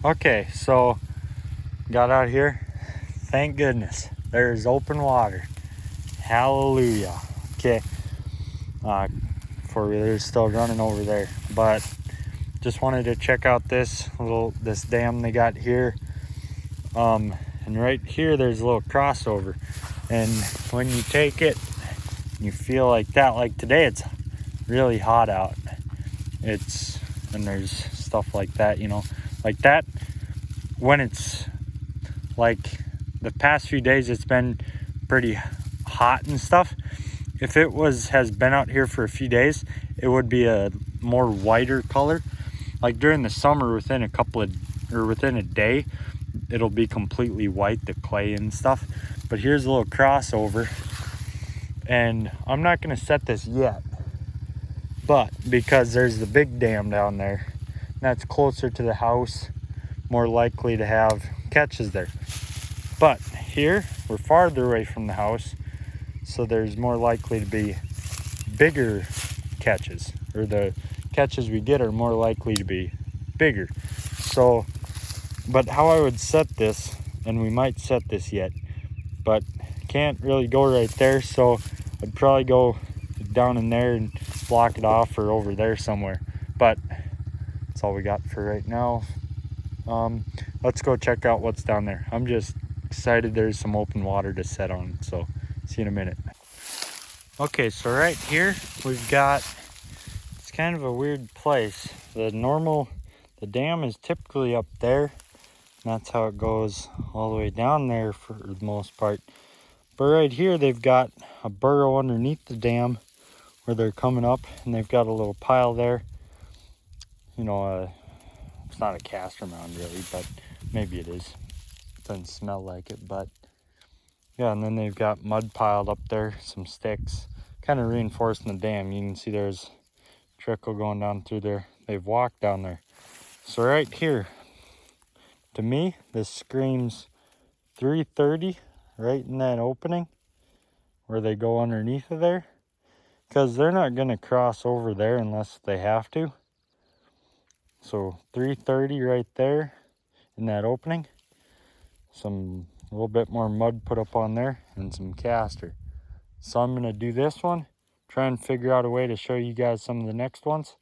Okay, so got out here. Thank goodness there's open water. Hallelujah. Okay, four-wheeler's still running over there, but just wanted to check out this dam they got here. And right here there's a little crossover, and when you take it, you feel like that. Like today, it's really hot out. And there's stuff like that, like that. When it's like the past few days, it's been pretty hot and stuff. If it has been out here for a few days, it would be a more whiter color. Like during the summer, within a day, it'll be completely white, the clay and stuff. But here's a little crossover, and I'm not gonna set this yet, but because there's the big dam down there, that's closer to the house, more likely to have catches there. But here, we're farther away from the house, so there's more likely to be bigger catches, or the catches we get are more likely to be bigger. So, but how I would set this, and we might set this yet, but can't really go right there, so I'd probably go down in there and block it off, or over there somewhere. But that's all we got for right now. Let's go check out what's down there. I'm just excited there's some open water to set on, so see you in a minute. Okay, so right here we've got, it's kind of a weird place. The dam is typically up there, and that's how it goes all the way down there for the most part. But right here they've got a burrow underneath the dam where they're coming up, and they've got a little pile there. It's not a castor mound really, but maybe it is. It doesn't smell like it, but yeah. And then they've got mud piled up there, some sticks, kind of reinforcing the dam. You can see there's a trickle going down through there. They've walked down there. So right here, to me, this screams 330, right in that opening where they go underneath of there, because they're not going to cross over there unless they have to. So 330 right there in that opening. A little bit more mud put up on there, and some castor. So I'm going to do this one, try and figure out a way to show you guys some of the next ones,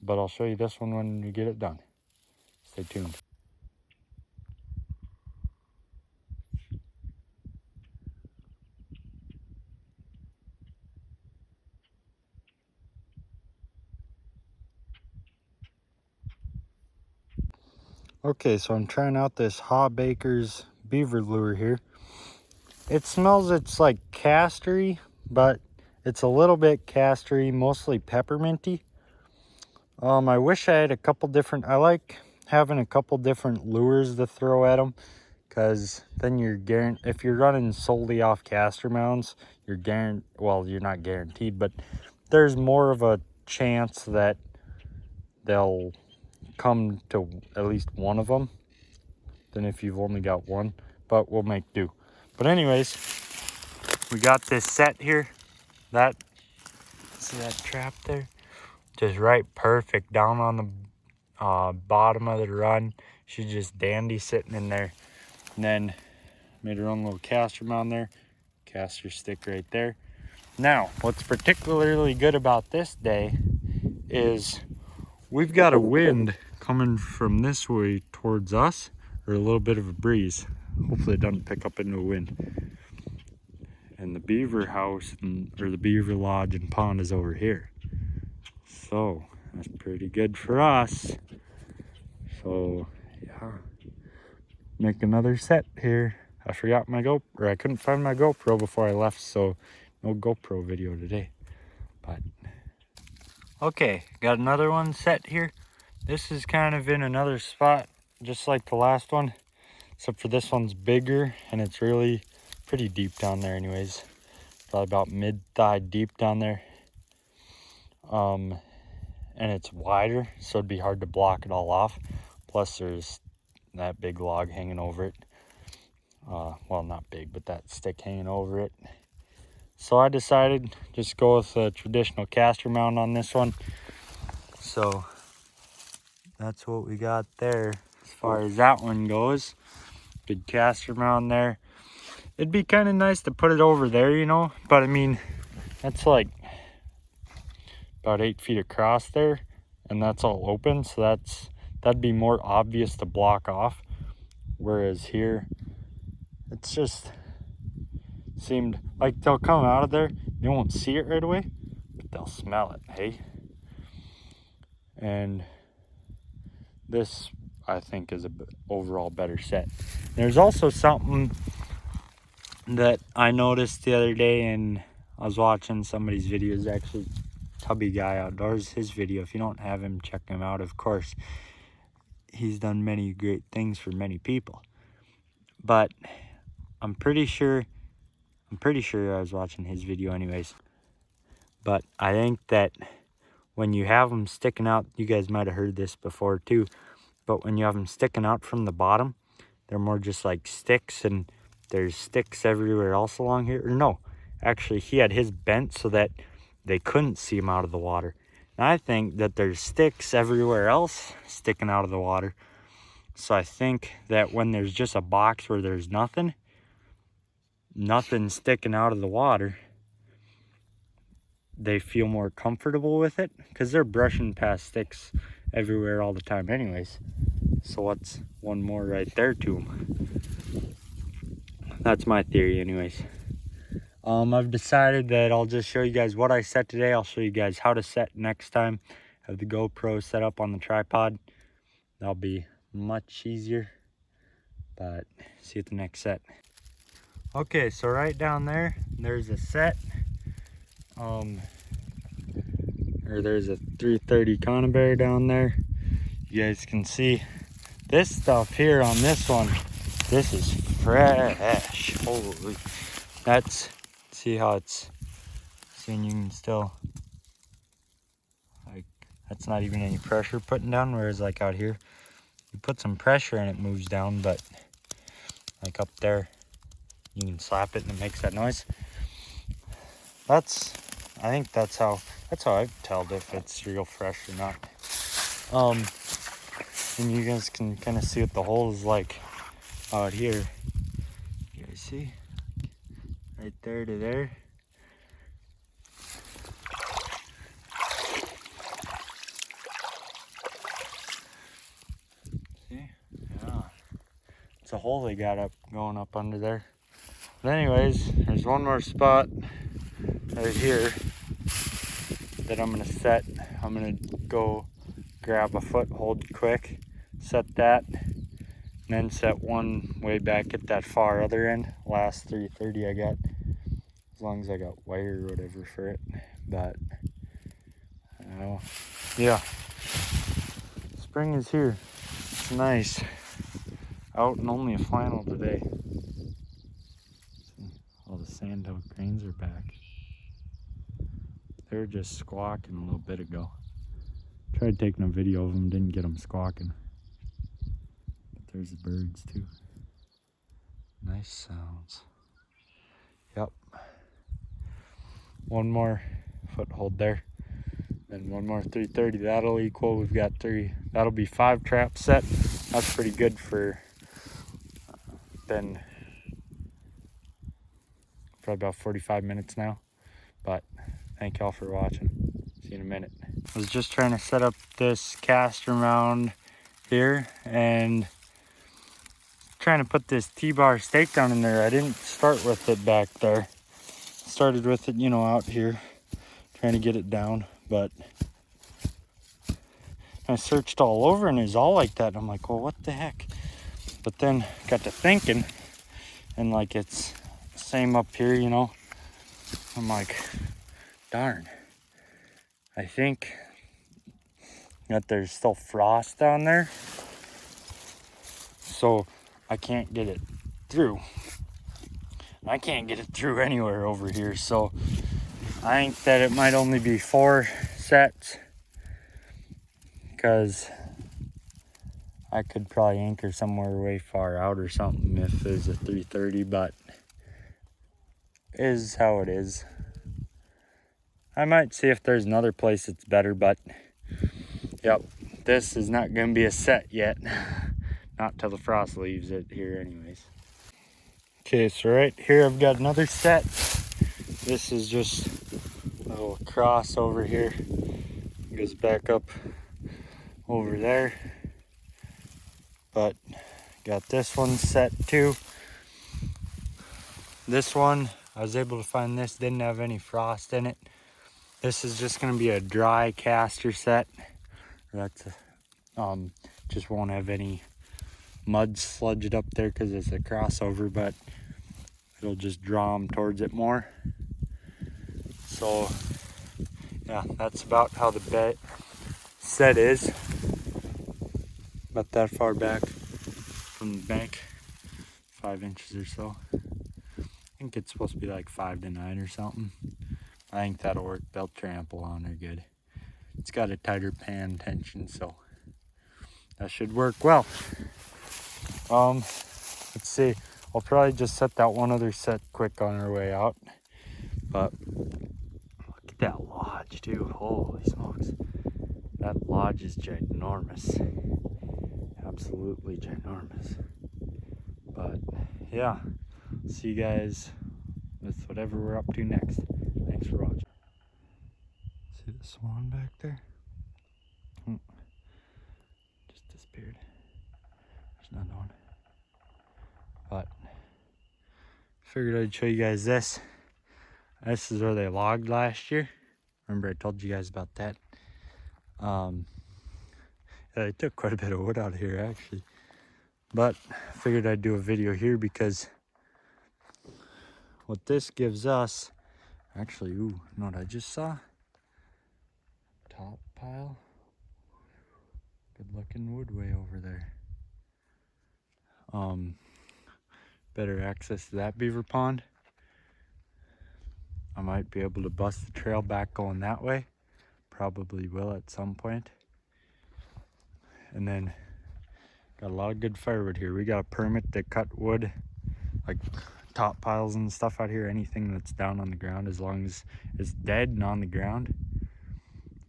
but I'll show you this one when we get it done. Stay tuned. Okay, so I'm trying out this Baker's beaver lure here. It smells, it's like castery, but it's a little bit castery, mostly pepperminty. I wish I had a couple different, I like having a couple different lures to throw at them, because then if you're running solely off castor mounds, you're not guaranteed, but there's more of a chance that they'll come to at least one of them than if you've only got one, but we'll make do. But anyways, we got this set here. See that trap there? Just right perfect down on the bottom of the run. She's just dandy sitting in there. And then made her own little castor mound there. Castor stick right there. Now, what's particularly good about this day is we've got a wind coming from this way towards us, or a little bit of a breeze. Hopefully it doesn't pick up into a wind. And the beaver house, or the beaver lodge and pond, is over here. So that's pretty good for us. So yeah, make another set here. I forgot my GoPro, or I couldn't find my GoPro before I left, so no GoPro video today. But okay, got another one set here. This is kind of in another spot, just like the last one, except for this one's bigger, and it's really pretty deep down there anyways. Probably about mid-thigh deep down there. And it's wider, so it'd be hard to block it all off. Plus there's that big log hanging over it. Well, not big, but that stick hanging over it. So I decided just go with a traditional castor mount on this one. So that's what we got there. as far as that one goes. Good caster mound there. It'd be kind of nice to put it over there, you know, but I mean, that's like about 8 feet across there, and that's all open, so that'd be more obvious to block off. Whereas here, it's just seemed like they'll come out of there, they won't see it right away, but they'll smell it, hey? And this, I think, is a overall better set. There's also something that I noticed the other day, and I was watching somebody's videos, actually, Tubby Guy Outdoors, his video. If you don't have him, check him out, of course. He's done many great things for many people. But I'm pretty sure I was watching his video anyways. But I think that when you have them sticking out, you guys might have heard this before too, but when you have them sticking out from the bottom, they're more just like sticks, and there's sticks everywhere else along here. Or no, actually he had his bent so that they couldn't see him out of the water. And I think that there's sticks everywhere else sticking out of the water. So I think that when there's just a box where there's nothing sticking out of the water, they feel more comfortable with it, because they're brushing past sticks everywhere all the time anyways. So what's one more right there to them? That's my theory anyways. I've decided that I'll just show you guys what I set today. I'll show you guys how to set next time. Have the GoPro set up on the tripod. That'll be much easier. But see you at the next set. Okay, so right down there, there's a set. Or there's a 330 conibear down there. You guys can see this stuff here on this one. This is fresh. Holy, see how it's, seeing you can still, like, that's not even any pressure putting down, whereas like out here, you put some pressure and it moves down, but like up there, you can slap it and it makes that noise. I think that's how I've told if it's real fresh or not. And you guys can kind of see what the hole is like out here. You guys see? Right there to there. See? Yeah. It's a hole they got going up under there. But anyways, there's one more spot right here that I'm gonna set. I'm gonna go grab a foothold quick, set that, and then set one way back at that far other end. Last 330 I got, as long as I got wire or whatever for it. But I don't know. Yeah, spring is here. It's nice. Out and only a flannel today. See, all the sandhill cranes are back. They were just squawking a little bit ago. Tried taking a video of them, didn't get them squawking. But there's the birds too. Nice sounds. Yep. One more foothold there. Then one more 330. That'll equal, we've got 3. That'll be 5 traps set. That's pretty good for been probably about 45 minutes now. But thank y'all for watching. See you in a minute. I was just trying to set up this caster mound here and trying to put this T-bar stake down in there. I didn't start with it back there. Started with it, you know, out here, trying to get it down, but I searched all over and it was all like that. And I'm like, well, what the heck? But then got to thinking, and like it's same up here, you know. I'm like, darn. I think that there's still frost down there, so I can't get it through. I can't get it through anywhere over here, so I think that it might only be 4 sets, because I could probably anchor somewhere way far out or something if there's a 330, but it is how it is. I might see if there's another place that's better, but yep, this is not going to be a set yet. not till the frost leaves it here anyways. Okay, so right here I've got another set. This is just a little cross over here. It goes back up over there. But got this one set too. This one, I was able to find this, didn't have any frost in it. This is just gonna be a dry caster set. That's just won't have any mud sludged up there because it's a crossover, but it'll just draw them towards it more. So yeah, that's about how the bed set is. About that far back from the bank, 5 inches or so. I think it's supposed to be like 5 to 9 or something. I think that'll work. They'll trample on her good. It's got a tighter pan tension, so that should work well. Let's see. I'll probably just set that one other set quick on our way out. But look at that lodge too. Holy smokes. That lodge is ginormous. Absolutely ginormous. But yeah, see you guys with whatever we're up to next. Thanks for watching. See the swan back there? Just disappeared. There's another one. But figured I'd show you guys this. This is where they logged last year. Remember I told you guys about that? Yeah, they took quite a bit of wood out of here actually. But I figured I'd do a video here because what this gives us, actually, ooh, you know what I just saw? Top pile. Good looking wood way over there. Better access to that beaver pond. I might be able to bust the trail back going that way. Probably will at some point. And then got a lot of good firewood here. We got a permit to cut wood, like top piles and stuff out here. Anything that's down on the ground, as long as it's dead and on the ground.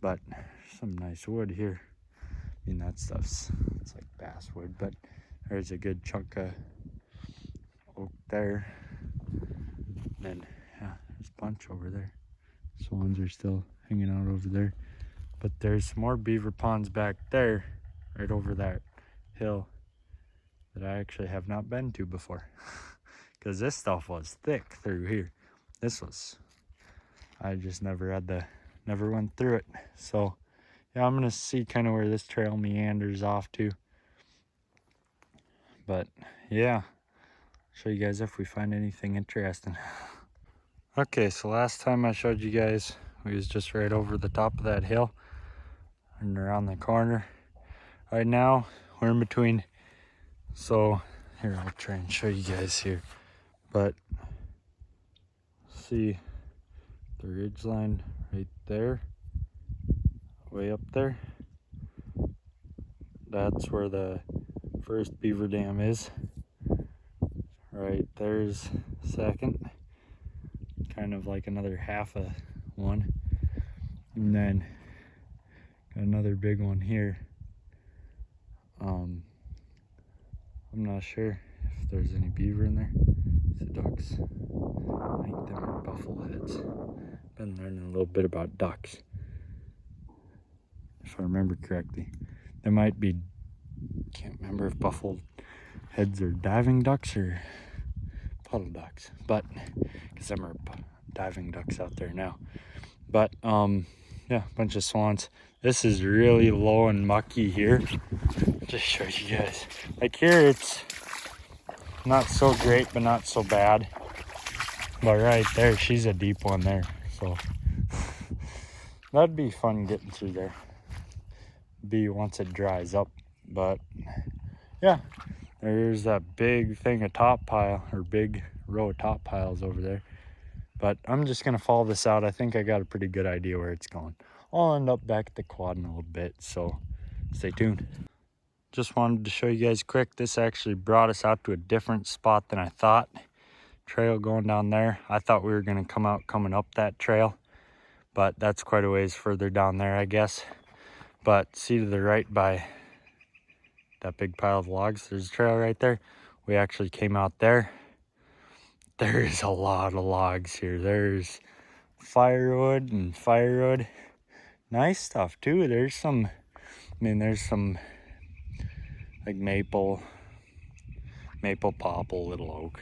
But some nice wood here. I mean, that stuff's, it's like basswood, but there's a good chunk of oak there. And then, yeah, there's a bunch over there. Swans are still hanging out over there. But there's some more beaver ponds back there, right over that hill, that I actually have not been to before. Because this stuff was thick through here. This was, I just never went through it. So yeah, I'm gonna see kind of where this trail meanders off to. But yeah, show you guys if we find anything interesting. Okay, so last time I showed you guys, we was just right over the top of that hill and around the corner. Right now, we're in between. So here, I'll try and show you guys here. But see the ridge line right there, way up there. That's where the first beaver dam is. Right there's second, kind of like another half of one, and then got another big one here. I'm not sure if there's any beaver in there. The ducks, I think them are buffalo heads. Been learning a little bit about ducks, if I remember correctly. There might be, can't remember if buffalo heads are diving ducks or puddle ducks, but because them are diving ducks out there now. But yeah, a bunch of swans. This is really low and mucky here. Just show you guys. Like here, it's not so great, but not so bad. But right there, she's a deep one there. So that'd be fun getting through there. Be once it dries up. But yeah, there's that big thing of top pile, or big row of top piles over there. But I'm just gonna follow this out. I think I got a pretty good idea where it's going. I'll end up back at the quad in a little bit, so stay tuned. Just wanted to show you guys quick. This actually brought us out to a different spot than I thought. Trail going down there. I thought we were gonna come out coming up that trail, but that's quite a ways further down there, I guess. But see to the right by that big pile of logs. There's a trail right there. We actually came out there. There's a lot of logs here. There's firewood and firewood. Nice stuff too. There's some, there's some like maple, popple, little oak.